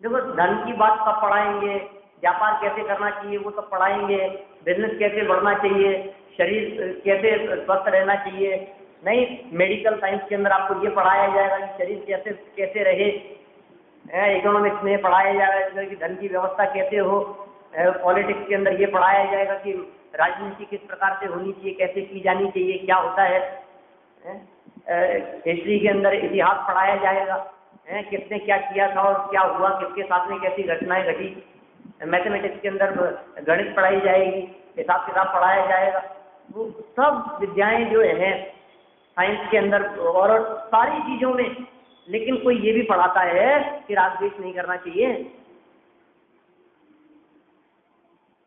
देखो धन की बात सब पढ़ाएंगे, व्यापार कैसे करना चाहिए वो सब पढ़ाएंगे, बिजनेस कैसे बढ़ना चाहिए, शरीर कैसे स्वस्थ रहना चाहिए। नहीं, मेडिकल साइंस के अंदर आपको ये पढ़ाया जाएगा कि शरीर कैसे कैसे रहे। इकोनॉमिक्स में पढ़ाया जाएगा कि धन की व्यवस्था कैसे हो। पॉलिटिक्स के अंदर ये पढ़ाया जाएगा कि राजनीति किस प्रकार से होनी चाहिए, कैसे की जानी चाहिए, क्या होता है। हिस्ट्री के अंदर इतिहास पढ़ाया जाएगा, किसने क्या किया था और क्या हुआ, किसके साथ में कैसी घटनाएं घटी। मैथमेटिक्स के अंदर गणित पढ़ाई जाएगी, हिसाब किताब पढ़ाया जाएगा। वो सब विद्याएं जो हैं साइंस के अंदर और सारी चीजों में, लेकिन कोई ये भी पढ़ाता है कि राग द्वेष नहीं करना चाहिए।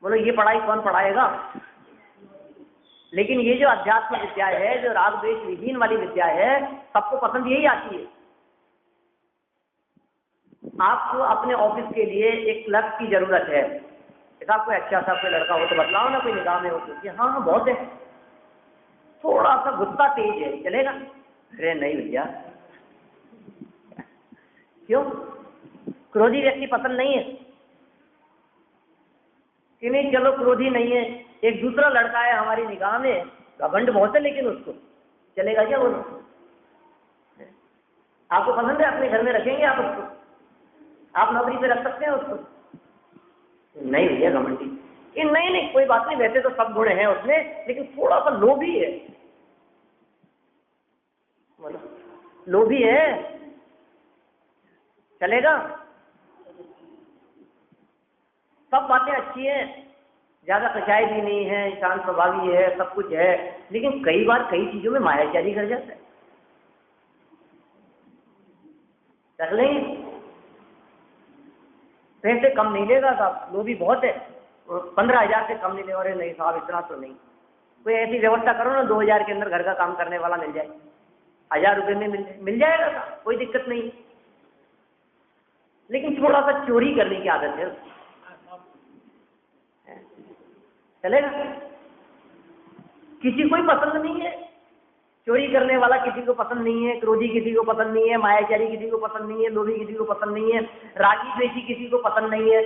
बोलो, ये पढ़ाई कौन पढ़ाएगा? लेकिन ये जो अध्यात्म विद्या है, जो राग द्वेष विहीन वाली विद्या है, सबको पसंद यही आती है। आपको अपने ऑफिस के लिए एक क्लर्क की जरूरत है, आपको अच्छा सा कोई लड़का हो तो बतलाओ ना, कोई निगाह में हो तो। हाँ बहुत है, थोड़ा सा गुस्सा तेज है, चलेगा? अरे नहीं भैया। क्यों? क्रोधी व्यक्ति पसंद नहीं है कि नहीं? चलो क्रोधी नहीं है, एक दूसरा लड़का है हमारी निगाह में, घमंड बहुत है, लेकिन उसको चलेगा क्या? बोलो, आपको पसंद है? अपने घर में रखेंगे आप उसको? आप नौकरी पे रख सकते हैं उसको? नहीं भैया, घमंडी। ये नहीं, कोई बात नहीं, वैसे तो सब गुण हैं उसमें, लेकिन थोड़ा सा लोभी है। बोलो, लोभी है, चलेगा? सब बातें अच्छी हैं, ज्यादा कचाई भी नहीं है, शांत स्वभावी है, सब कुछ है, लेकिन कई बार कई चीजों में मायाचारी कर जाता है। रख लेंगे? पैसे कम नहीं लेगा साहब, लोभी बहुत है, 15,000 से कम नहीं लेगा। अरे नहीं साहब, इतना तो नहीं। कोई ऐसी व्यवस्था करो ना, 2,000 के अंदर घर का काम करने वाला मिल जाए, 1,000 रुपये में मिल जाएगा साहब, कोई दिक्कत नहीं। लेकिन थोड़ा सा चोरी करने की आदत है, चलेगा? किसी को ही पसंद नहीं है चोरी करने वाला, किसी को पसंद नहीं है, क्रोधी किसी को पसंद नहीं है, मायाचारी किसी को पसंद नहीं है, लोभी किसी को पसंद नहीं है, रागी द्वेषी किसी को पसंद नहीं है।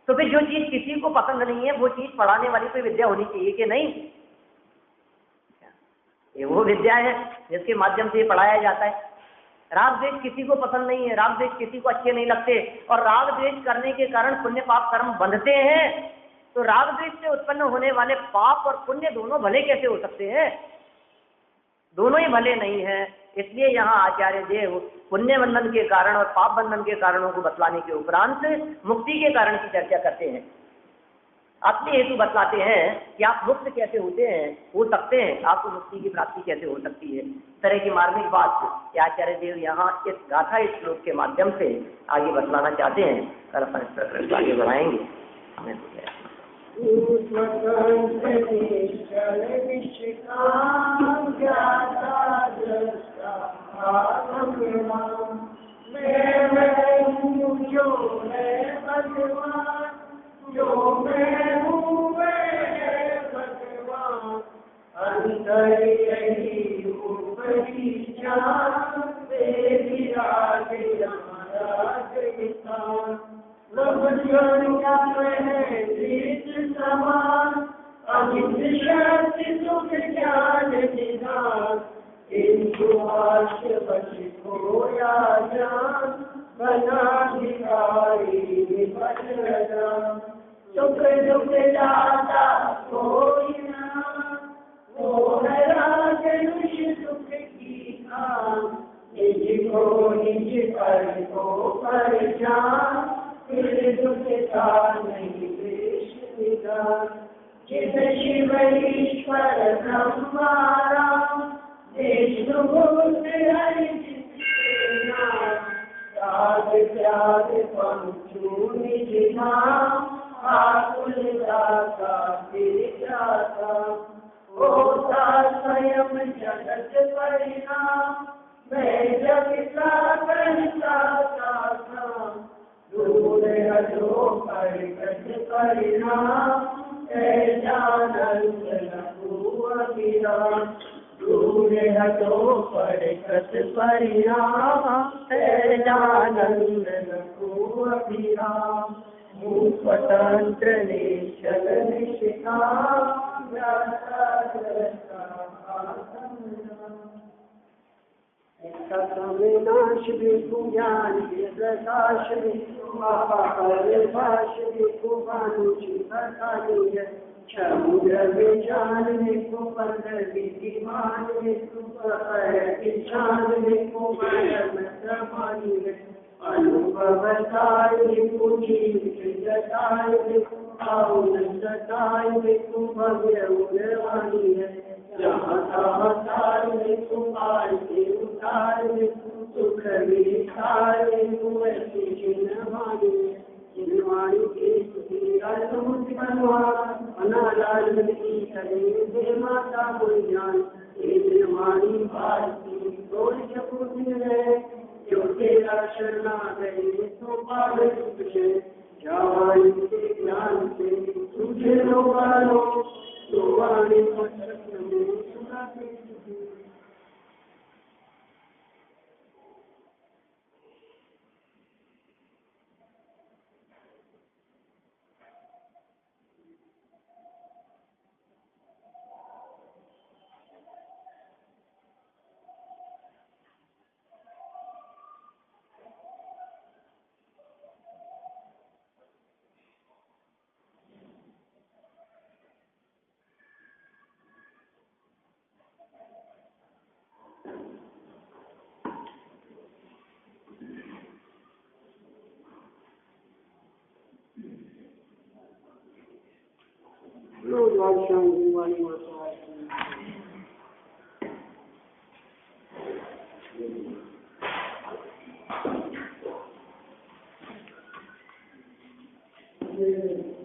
तो फिर जो चीज किसी को पसंद नहीं है, वो चीज पढ़ाने वाली कोई विद्या होनी चाहिए कि नहीं? ये वो विद्या है जिसके माध्यम से ये पढ़ाया जाता है। राग द्वेष किसी को पसंद नहीं है, राग द्वेष किसी को अच्छे नहीं लगते, और राग द्वेष करने के कारण पुण्य पाप कर्म बंधते हैं। तो राग द्वेष से उत्पन्न होने वाले पाप और पुण्य दोनों भले कैसे हो सकते हैं? दोनों ही भले नहीं है। इसलिए यहाँ आचार्य देव पुण्य बंधन के कारण और पाप बंधन के कारणों को बतलाने के उपरांत मुक्ति के कारण की चर्चा करते हैं। अपने हेतु बतलाते हैं कि आप मुक्त कैसे हो सकते हैं, आपको मुक्ति की प्राप्ति कैसे हो सकती है। इस तरह की मार्मिक बात आचार्य देव यहाँ इस गाथा, इस श्लोक के माध्यम से आगे बतलाना चाहते हैं। कल अपन इस प्रकरण को आगे बढ़ाएंगे। हमें जो मैं हूँ मैं भगवान, अंतर यही ऊपरी जान, तेरी राज महाराज किसान, लब जोड़िया में जीत समान, अमित शक्ति सुख ज्ञान निधान, इनको आश बच खोया जान, बना भिखारी विपद रजान, सुख दुख दाता कोई ना, वो है राजनुष सुख की खान, निज को निज पर को पहचान, फिर दुखता नहीं देश विधान, जिस शिव ईश्वर ब्रह्मा राम, विष्णुभूत हरि जिसके नाम, राज त्याग पंचू निज नाम, आकुल दाता फिर जाता। स्वयं जगत परिणाम, मैं जब करता था, दूर हटो प्रकट परिणाम, तेजानंद लघु अभिराम, दूर हटो प्रकट परिणाम, तेजानंद लघु अभिराम, स्वतंत्र निश्चल निष्काम, विनाश विज्ञान के प्रकाश भाष विकुमानुचित समुद्र विचान विकुपंद विधिमान विचान विकुमानी अनुभवताय विपुजी जताय विकुपाउनताय विकुभव्य उदवानी जहाँ ताय विकुपाय उताय सुख विताय विकुवैसी चिन्हवाणी चिन्हवाणी की सुखी अनालाल की करे माता कोई ज्ञान चिन्हवाणी भारती कोई जपूत है जो तेरा शरणा गए तो पावे तुझे जावाई के ज्ञान से तुझे लो पालो तो वाणी पचक में सुनाते तुझे। Lord, Lord, show me what you want to